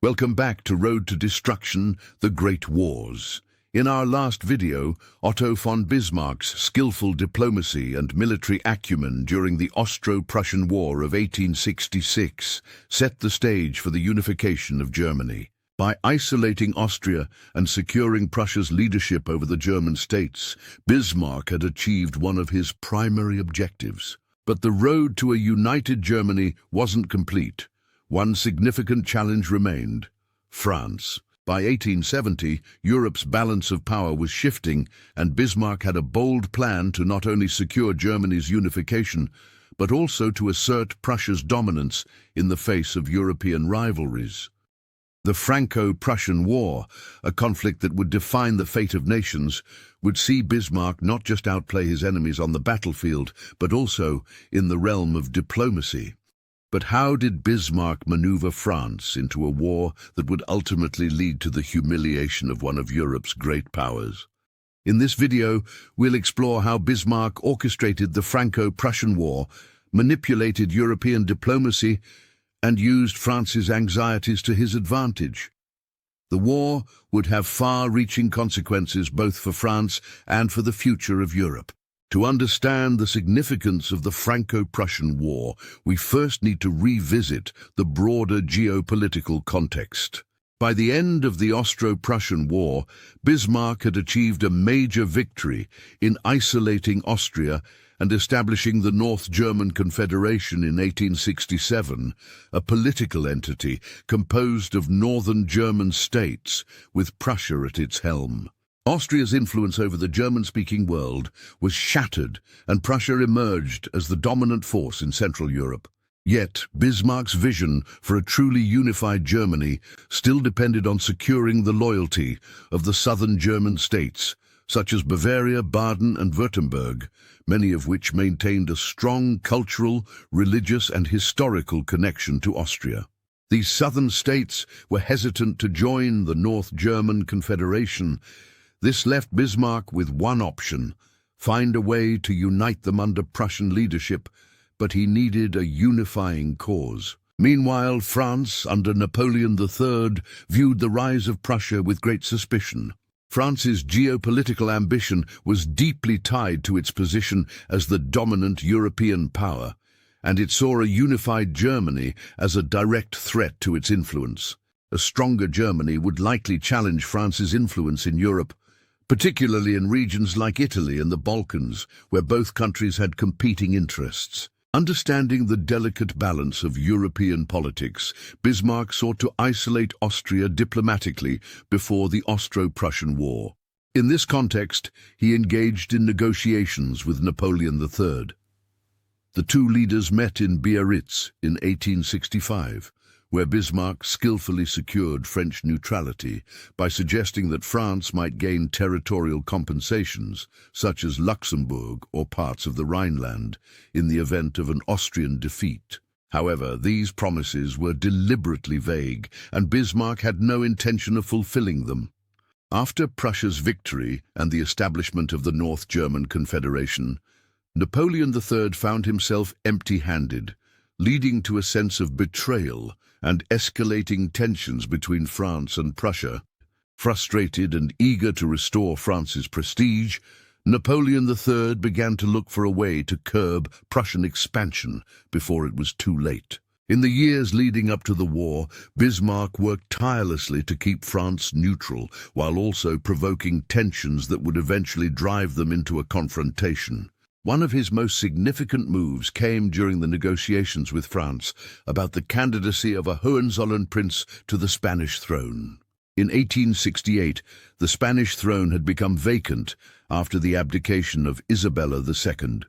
Welcome back to Road to Destruction, the Great Wars. In our last video, Otto von Bismarck's skillful diplomacy and military acumen during the Austro-Prussian War of 1866 set the stage for the unification of Germany. By isolating Austria and securing Prussia's leadership over the German states, Bismarck had achieved one of his primary objectives. But the road to a united Germany wasn't complete. One significant challenge remained: France. By 1870, Europe's balance of power was shifting, and Bismarck had a bold plan to not only secure Germany's unification, but also to assert Prussia's dominance in the face of European rivalries. The Franco-Prussian War, a conflict that would define the fate of nations, would see Bismarck not just outplay his enemies on the battlefield, but also in the realm of diplomacy. But how did Bismarck maneuver France into a war that would ultimately lead to the humiliation of one of Europe's great powers? In this video, we'll explore how Bismarck orchestrated the Franco-Prussian War, manipulated European diplomacy, and used France's anxieties to his advantage. The war would have far-reaching consequences both for France and for the future of Europe. To understand the significance of the Franco-Prussian War, we first need to revisit the broader geopolitical context. By the end of the Austro-Prussian War, Bismarck had achieved a major victory in isolating Austria and establishing the North German Confederation in 1867, a political entity composed of northern German states, with Prussia at its helm. Austria's influence over the German-speaking world was shattered, and Prussia emerged as the dominant force in Central Europe. Yet, Bismarck's vision for a truly unified Germany still depended on securing the loyalty of the southern German states, such as Bavaria, Baden, and Württemberg, many of which maintained a strong cultural, religious, and historical connection to Austria. These southern states were hesitant to join the North German Confederation. This left Bismarck with one option: find a way to unite them under Prussian leadership, but he needed a unifying cause. Meanwhile, France, under Napoleon III, viewed the rise of Prussia with great suspicion. France's geopolitical ambition was deeply tied to its position as the dominant European power, and it saw a unified Germany as a direct threat to its influence. A stronger Germany would likely challenge France's influence in Europe, particularly in regions like Italy and the Balkans, where both countries had competing interests. Understanding the delicate balance of European politics, Bismarck sought to isolate Austria diplomatically before the Austro-Prussian War. In this context, he engaged in negotiations with Napoleon III. The two leaders met in Biarritz in 1865, where Bismarck skillfully secured French neutrality by suggesting that France might gain territorial compensations, such as Luxembourg or parts of the Rhineland, in the event of an Austrian defeat. However, these promises were deliberately vague, and Bismarck had no intention of fulfilling them. After Prussia's victory and the establishment of the North German Confederation, Napoleon III found himself empty-handed, leading to a sense of betrayal and escalating tensions between France and Prussia. Frustrated and eager to restore France's prestige, Napoleon III began to look for a way to curb Prussian expansion before it was too late. In the years leading up to the war, Bismarck worked tirelessly to keep France neutral, while also provoking tensions that would eventually drive them into a confrontation. One of his most significant moves came during the negotiations with France about the candidacy of a Hohenzollern prince to the Spanish throne. In 1868, the Spanish throne had become vacant after the abdication of Isabella II.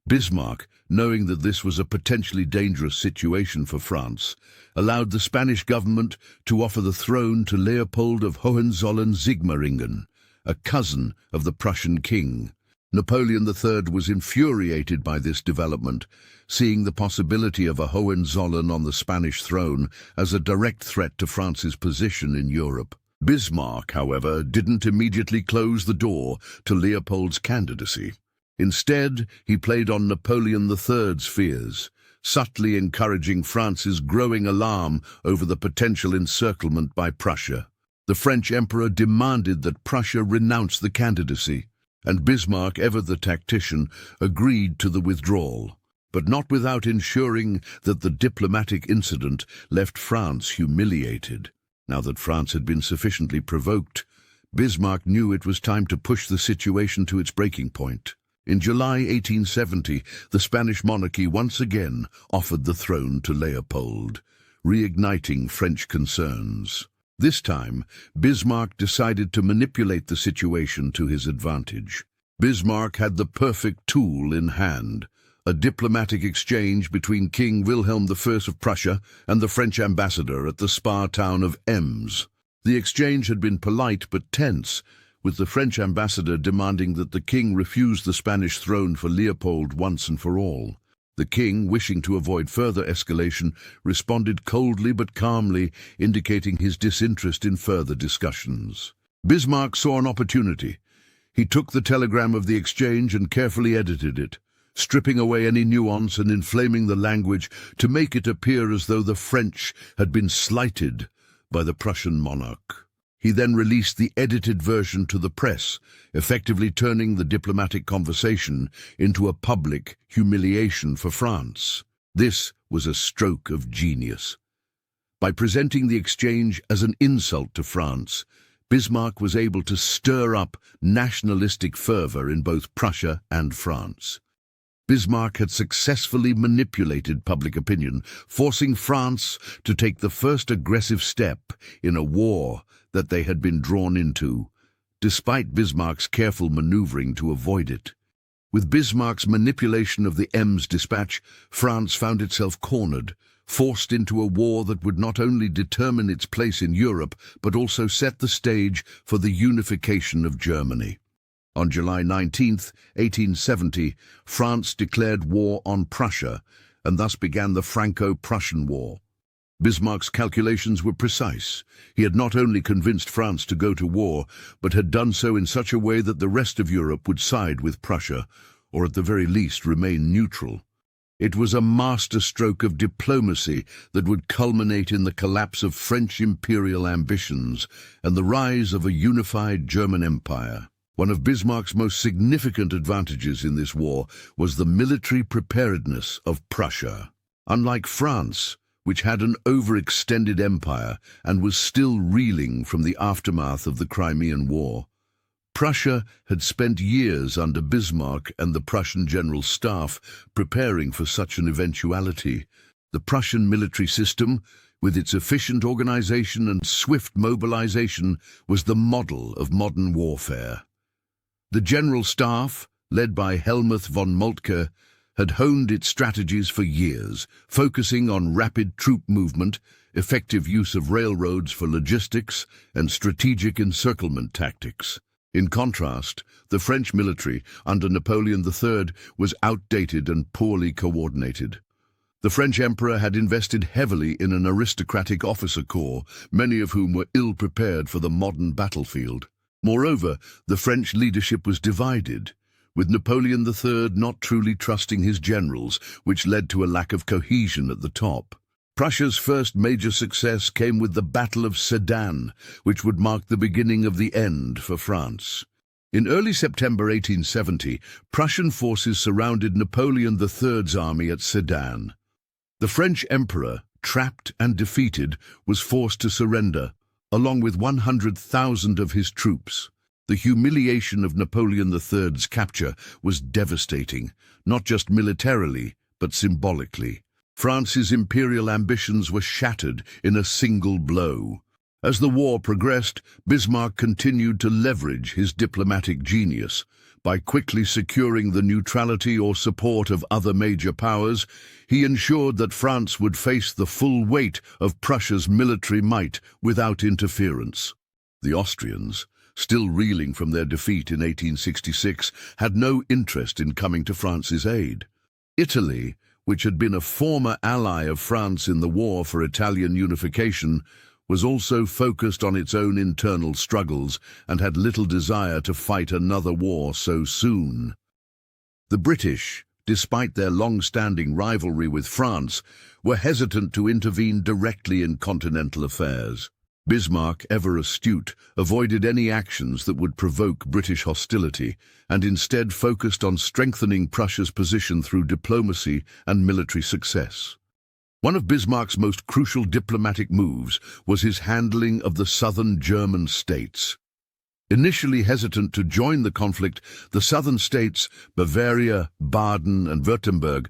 Bismarck, knowing that this was a potentially dangerous situation for France, allowed the Spanish government to offer the throne to Leopold of Hohenzollern-Sigmaringen, a cousin of the Prussian king. Napoleon III was infuriated by this development, seeing the possibility of a Hohenzollern on the Spanish throne as a direct threat to France's position in Europe. Bismarck, however, didn't immediately close the door to Leopold's candidacy. Instead, he played on Napoleon III's fears, subtly encouraging France's growing alarm over the potential encirclement by Prussia. The French emperor demanded that Prussia renounce the candidacy, and Bismarck, ever the tactician, agreed to the withdrawal, but not without ensuring that the diplomatic incident left France humiliated. Now that France had been sufficiently provoked, Bismarck knew it was time to push the situation to its breaking point. In July 1870, the Spanish monarchy once again offered the throne to Leopold, reigniting French concerns. This time, Bismarck decided to manipulate the situation to his advantage. Bismarck had the perfect tool in hand: a diplomatic exchange between King Wilhelm I of Prussia and the French ambassador at the spa town of Ems. The exchange had been polite but tense, with the French ambassador demanding that the king refuse the Spanish throne for Leopold once and for all. The king, wishing to avoid further escalation, responded coldly but calmly, indicating his disinterest in further discussions. Bismarck saw an opportunity. He took the telegram of the exchange and carefully edited it, stripping away any nuance and inflaming the language to make it appear as though the French had been slighted by the Prussian monarch. He then released the edited version to the press, effectively turning the diplomatic conversation into a public humiliation for France. This was a stroke of genius. By presenting the exchange as an insult to France, Bismarck was able to stir up nationalistic fervor in both Prussia and France. Bismarck had successfully manipulated public opinion, forcing France to take the first aggressive step in a war that they had been drawn into, despite Bismarck's careful maneuvering to avoid it. With Bismarck's manipulation of the Ems dispatch, France found itself cornered, forced into a war that would not only determine its place in Europe, but also set the stage for the unification of Germany. On July 19, 1870, France declared war on Prussia, and thus began the Franco-Prussian War. Bismarck's calculations were precise. He had not only convinced France to go to war, but had done so in such a way that the rest of Europe would side with Prussia, or at the very least remain neutral. It was a masterstroke of diplomacy that would culminate in the collapse of French imperial ambitions and the rise of a unified German empire. One of Bismarck's most significant advantages in this war was the military preparedness of Prussia. Unlike France, which had an overextended empire and was still reeling from the aftermath of the Crimean War, Prussia had spent years under Bismarck and the Prussian General Staff preparing for such an eventuality. The Prussian military system, with its efficient organization and swift mobilization, was the model of modern warfare. The General Staff, led by Helmuth von Moltke, had honed its strategies for years, focusing on rapid troop movement, effective use of railroads for logistics, and strategic encirclement tactics. In contrast, the French military, under Napoleon III, was outdated and poorly coordinated. The French emperor had invested heavily in an aristocratic officer corps, many of whom were ill-prepared for the modern battlefield. Moreover, the French leadership was divided, with Napoleon III not truly trusting his generals, which led to a lack of cohesion at the top. Prussia's first major success came with the Battle of Sedan, which would mark the beginning of the end for France. In early September 1870, Prussian forces surrounded Napoleon III's army at Sedan. The French emperor, trapped and defeated, was forced to surrender, along with 100,000 of his troops. The humiliation of Napoleon III's capture was devastating, not just militarily, but symbolically. France's imperial ambitions were shattered in a single blow. As the war progressed, Bismarck continued to leverage his diplomatic genius. By quickly securing the neutrality or support of other major powers, he ensured that France would face the full weight of Prussia's military might without interference. The Austrians, still reeling from their defeat in 1866, had no interest in coming to France's aid. Italy, which had been a former ally of France in the war for Italian unification, was also focused on its own internal struggles and had little desire to fight another war so soon. The British, despite their long-standing rivalry with France, were hesitant to intervene directly in continental affairs. Bismarck, ever astute, avoided any actions that would provoke British hostility and instead focused on strengthening Prussia's position through diplomacy and military success. One of Bismarck's most crucial diplomatic moves was his handling of the southern German states. Initially hesitant to join the conflict, the southern states, Bavaria, Baden, and Württemberg,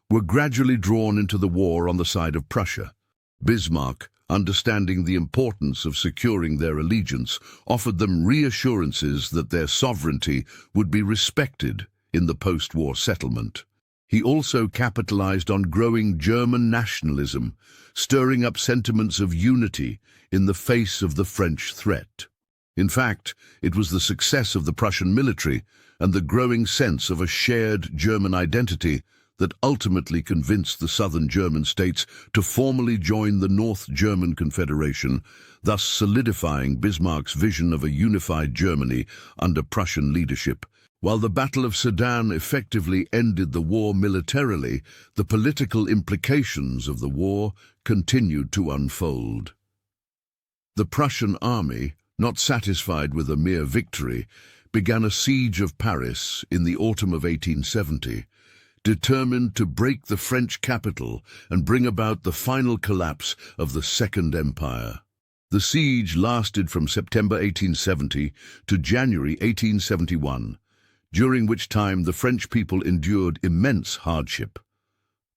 were gradually drawn into the war on the side of Prussia. Bismarck, understanding the importance of securing their allegiance, offered them reassurances that their sovereignty would be respected in the post-war settlement. He also capitalized on growing German nationalism, stirring up sentiments of unity in the face of the French threat. In fact, it was the success of the Prussian military and the growing sense of a shared German identity that ultimately convinced the southern German states to formally join the North German Confederation, thus solidifying Bismarck's vision of a unified Germany under Prussian leadership. While the Battle of Sedan effectively ended the war militarily, the political implications of the war continued to unfold. The Prussian army, not satisfied with a mere victory, began a siege of Paris in the autumn of 1870, determined to break the French capital and bring about the final collapse of the Second Empire. The siege lasted from September 1870 to January 1871, during which time the French people endured immense hardship.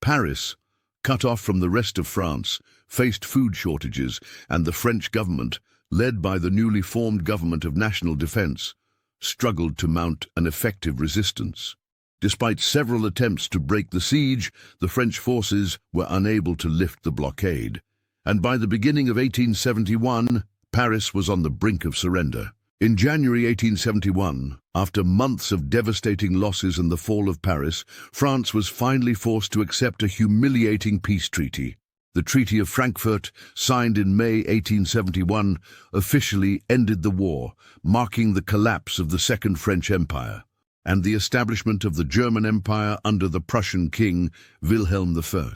Paris, cut off from the rest of France, faced food shortages, and the French government, led by the newly formed Government of National Defense, struggled to mount an effective resistance. Despite several attempts to break the siege, the French forces were unable to lift the blockade, and by the beginning of 1871, Paris was on the brink of surrender. In January 1871, after months of devastating losses and the fall of Paris, France was finally forced to accept a humiliating peace treaty. The Treaty of Frankfurt, signed in May 1871, officially ended the war, marking the collapse of the Second French Empire and the establishment of the German Empire under the Prussian king, Wilhelm I.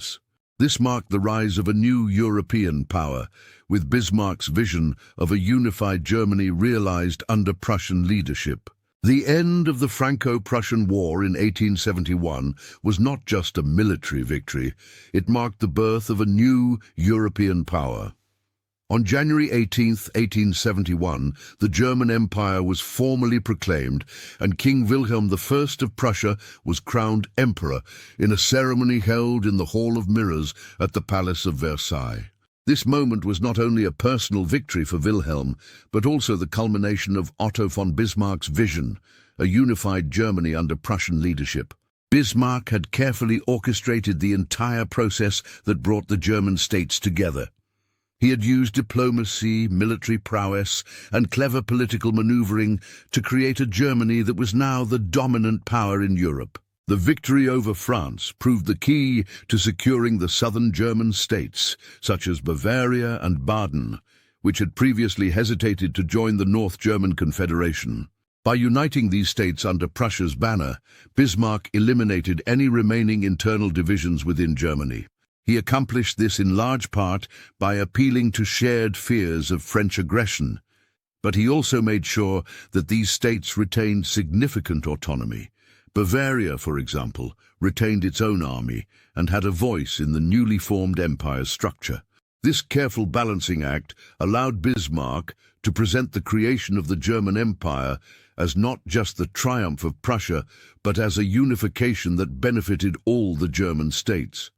This marked the rise of a new European power, with Bismarck's vision of a unified Germany realized under Prussian leadership. The end of the Franco-Prussian War in 1871 was not just a military victory, it marked the birth of a new European power. On January 18, 1871, the German Empire was formally proclaimed, and King Wilhelm I of Prussia was crowned emperor in a ceremony held in the Hall of Mirrors at the Palace of Versailles. This moment was not only a personal victory for Wilhelm, but also the culmination of Otto von Bismarck's vision, a unified Germany under Prussian leadership. Bismarck had carefully orchestrated the entire process that brought the German states together. He had used diplomacy, military prowess, and clever political maneuvering to create a Germany that was now the dominant power in Europe. The victory over France proved the key to securing the southern German states, such as Bavaria and Baden, which had previously hesitated to join the North German Confederation. By uniting these states under Prussia's banner, Bismarck eliminated any remaining internal divisions within Germany. He accomplished this in large part by appealing to shared fears of French aggression, but he also made sure that these states retained significant autonomy. Bavaria, for example, retained its own army and had a voice in the newly formed empire's structure. This careful balancing act allowed Bismarck to present the creation of the German Empire as not just the triumph of Prussia, but as a unification that benefited all the German states.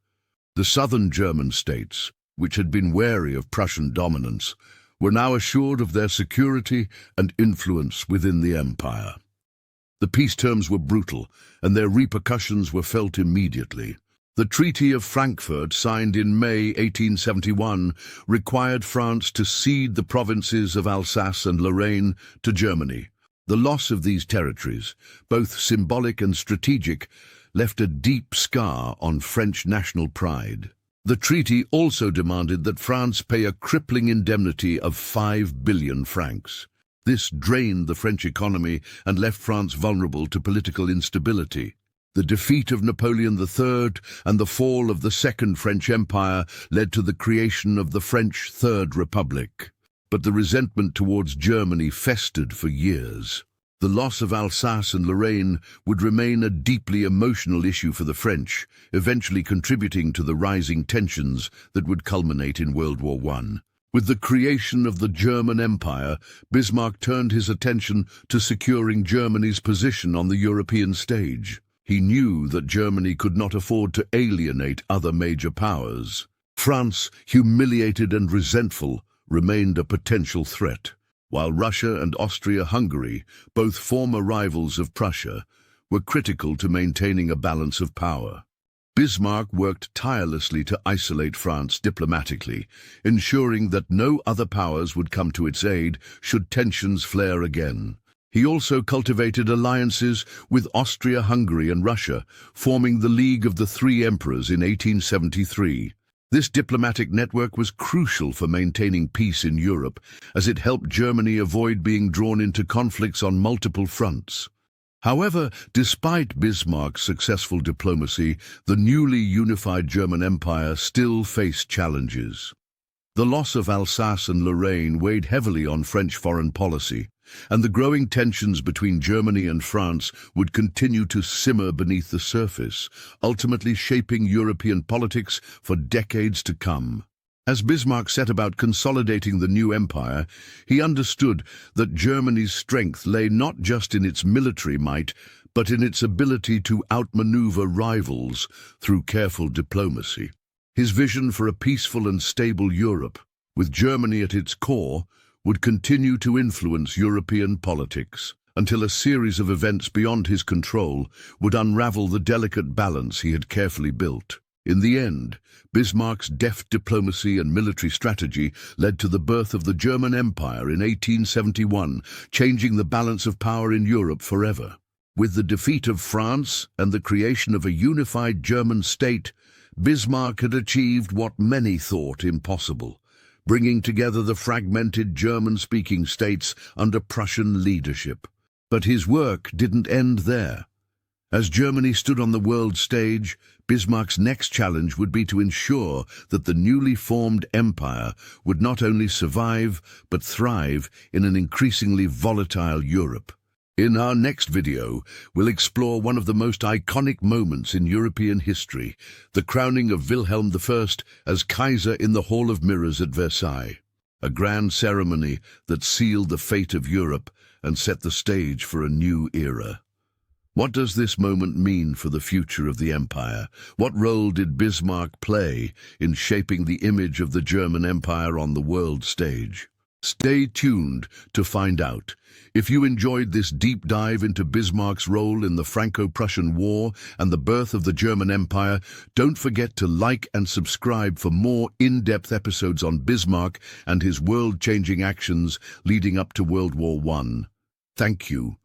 The southern German states, which had been wary of Prussian dominance, were now assured of their security and influence within the empire. The peace terms were brutal, and their repercussions were felt immediately. The Treaty of Frankfurt, signed in May 1871, required France to cede the provinces of Alsace and Lorraine to Germany. The loss of these territories, both symbolic and strategic, left a deep scar on French national pride. The treaty also demanded that France pay a crippling indemnity of 5 billion francs. This drained the French economy and left France vulnerable to political instability. The defeat of Napoleon III and the fall of the Second French Empire led to the creation of the French Third Republic. But the resentment towards Germany festered for years. The loss of Alsace and Lorraine would remain a deeply emotional issue for the French, eventually contributing to the rising tensions that would culminate in World War I. With the creation of the German Empire, Bismarck turned his attention to securing Germany's position on the European stage. He knew that Germany could not afford to alienate other major powers. France, humiliated and resentful, remained a potential threat, while Russia and Austria-Hungary, both former rivals of Prussia, were critical to maintaining a balance of power. Bismarck worked tirelessly to isolate France diplomatically, ensuring that no other powers would come to its aid should tensions flare again. He also cultivated alliances with Austria-Hungary and Russia, forming the League of the Three Emperors in 1873. This diplomatic network was crucial for maintaining peace in Europe, as it helped Germany avoid being drawn into conflicts on multiple fronts. However, despite Bismarck's successful diplomacy, the newly unified German Empire still faced challenges. The loss of Alsace and Lorraine weighed heavily on French foreign policy, and the growing tensions between Germany and France would continue to simmer beneath the surface, ultimately shaping European politics for decades to come. As Bismarck set about consolidating the new empire, he understood that Germany's strength lay not just in its military might, but in its ability to outmaneuver rivals through careful diplomacy. His vision for a peaceful and stable Europe, with Germany at its core, would continue to influence European politics, until a series of events beyond his control would unravel the delicate balance he had carefully built. In the end, Bismarck's deft diplomacy and military strategy led to the birth of the German Empire in 1871, changing the balance of power in Europe forever. With the defeat of France and the creation of a unified German state, Bismarck had achieved what many thought impossible, bringing together the fragmented German-speaking states under Prussian leadership. But his work didn't end there. As Germany stood on the world stage, Bismarck's next challenge would be to ensure that the newly formed empire would not only survive, but thrive in an increasingly volatile Europe. In our next video, we'll explore one of the most iconic moments in European history, the crowning of Wilhelm I as Kaiser in the Hall of Mirrors at Versailles, a grand ceremony that sealed the fate of Europe and set the stage for a new era. What does this moment mean for the future of the empire? What role did Bismarck play in shaping the image of the German Empire on the world stage? Stay tuned to find out. If you enjoyed this deep dive into Bismarck's role in the Franco-Prussian War and the birth of the German Empire, don't forget to like and subscribe for more in-depth episodes on Bismarck and his world-changing actions leading up to World War I. Thank you.